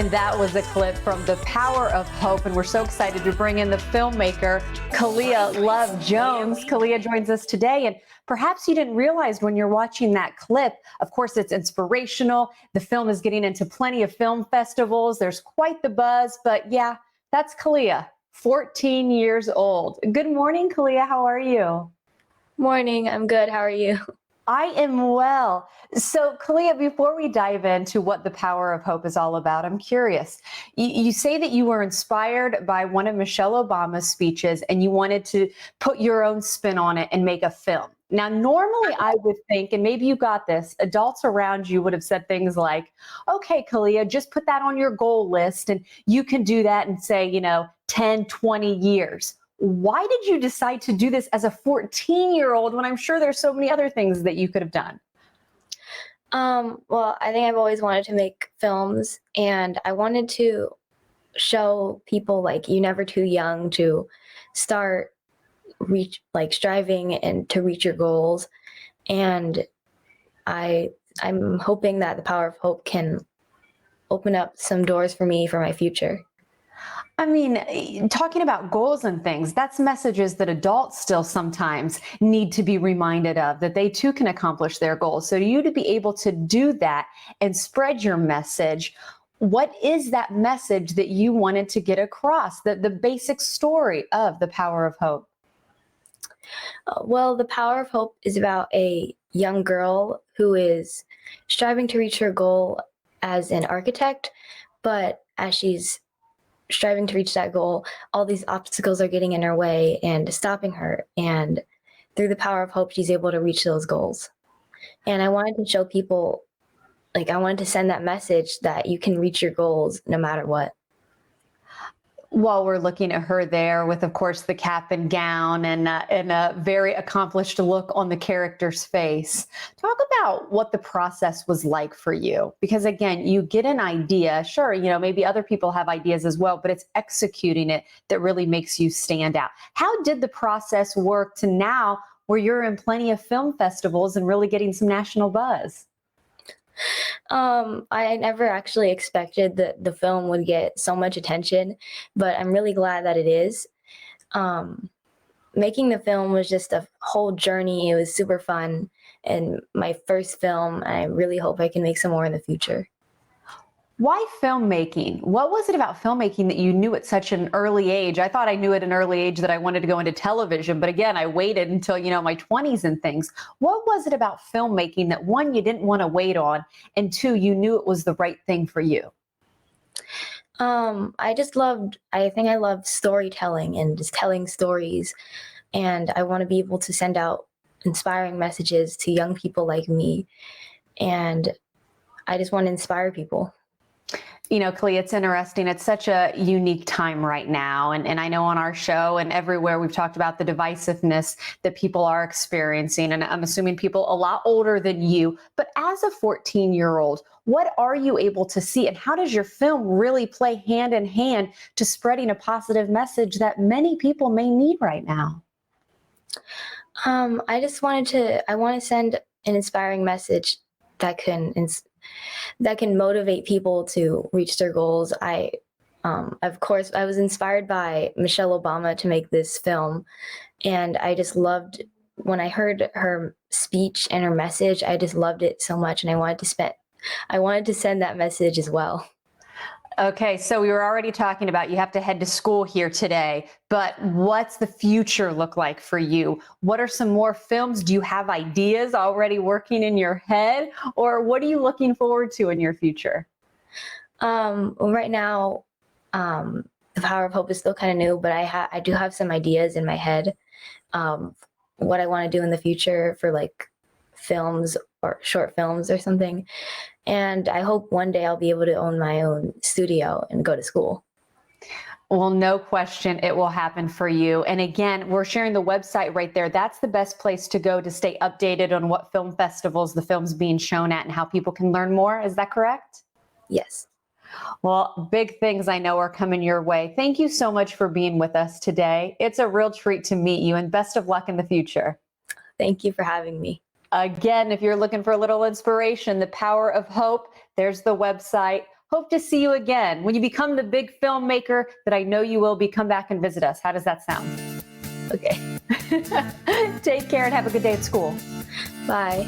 And that was a clip from The Power of Hope. And we're so excited to bring in the filmmaker, Kalia Love Jones. Kalia joins us today. And perhaps you didn't realize when you're watching that clip, of course, it's inspirational. The film is getting into plenty of film festivals. There's quite the buzz. But yeah, that's Kalia, 14 years old. Good morning, Kalia. How are you? Morning. I'm good. How are you? I am well. So, Kalia, before we dive into what The Power of Hope is all about, I'm curious. You say that you were inspired by one of Michelle Obama's speeches and you wanted to put your own spin on it and make a film. Now, normally I would think, and maybe you got this, adults around you would have said things like, okay, Kalia, just put that on your goal list and you can do that in, say, 10, 20 years. Why did you decide to do this as a 14-year-old when I'm sure there's so many other things that you could have done? Well, I think I've always wanted to make films, and I wanted to show people like you're never too young to start striving and to reach your goals. And I'm hoping that The Power of Hope can open up some doors for me for my future. I mean, talking about goals and things, that's messages that adults still sometimes need to be reminded of, that they too can accomplish their goals. So you to be able to do that and spread your message, what is that message that you wanted to get across, the basic story of The Power of Hope? Well, The Power of Hope is about a young girl who is striving to reach her goal as an architect, but as she's striving to reach that goal, all these obstacles are getting in her way and stopping her. And through the power of hope, she's able to reach those goals. And I wanted to show people, I wanted to send that message that you can reach your goals no matter what. While we're looking at her there with, of course, the cap and gown and a very accomplished look on the character's face, talk about what the process was like for you. Because again, you get an idea, sure, maybe other people have ideas as well, but it's executing it that really makes you stand out. How did the process work to now where you're in plenty of film festivals and really getting some national buzz? I never actually expected that the film would get so much attention, but I'm really glad that it is. Making the film was just a whole journey. It was super fun and my first film. I really hope I can make some more in the future. Why filmmaking? What was it about filmmaking that you knew at such an early age? I thought I knew at an early age that I wanted to go into television, but again, I waited until, my 20s and things. What was it about filmmaking that one, you didn't want to wait on, and two, you knew it was the right thing for you? I think I love storytelling and just telling stories. And I want to be able to send out inspiring messages to young people like me. And I just want to inspire people. Kalia, it's interesting. It's such a unique time right now. And I know on our show and everywhere we've talked about the divisiveness that people are experiencing. And I'm assuming people a lot older than you. But as a 14-year-old, what are you able to see? And how does your film really play hand in hand to spreading a positive message that many people may need right now? I want to send an inspiring message that can motivate people to reach their goals. Of course, I was inspired by Michelle Obama to make this film, and I just loved when I heard her speech and her message. I just loved it so much, and I wanted to send that message as well. Okay, so we were already talking about you have to head to school here today, but what's the future look like for you? What are some more films? Do you have ideas already working in your head, or what are you looking forward to in your future? Right now, The Power of Hope is still kind of new, but I do have some ideas in my head, what I want to do in the future for films or short films or something. And I hope one day I'll be able to own my own studio and go to school. Well, no question, it will happen for you. And again, we're sharing the website right there. That's the best place to go to stay updated on what film festivals the film's being shown at and how people can learn more. Is that correct? Yes. Well, big things I know are coming your way. Thank you so much for being with us today. It's a real treat to meet you, and best of luck in the future. Thank you for having me. Again, if you're looking for a little inspiration, The Power of Hope, there's the website. hope to see you again. When you become the big filmmaker that I know you will be, come back and visit us. How does that sound? Okay. Take care and have a good day at school. Bye.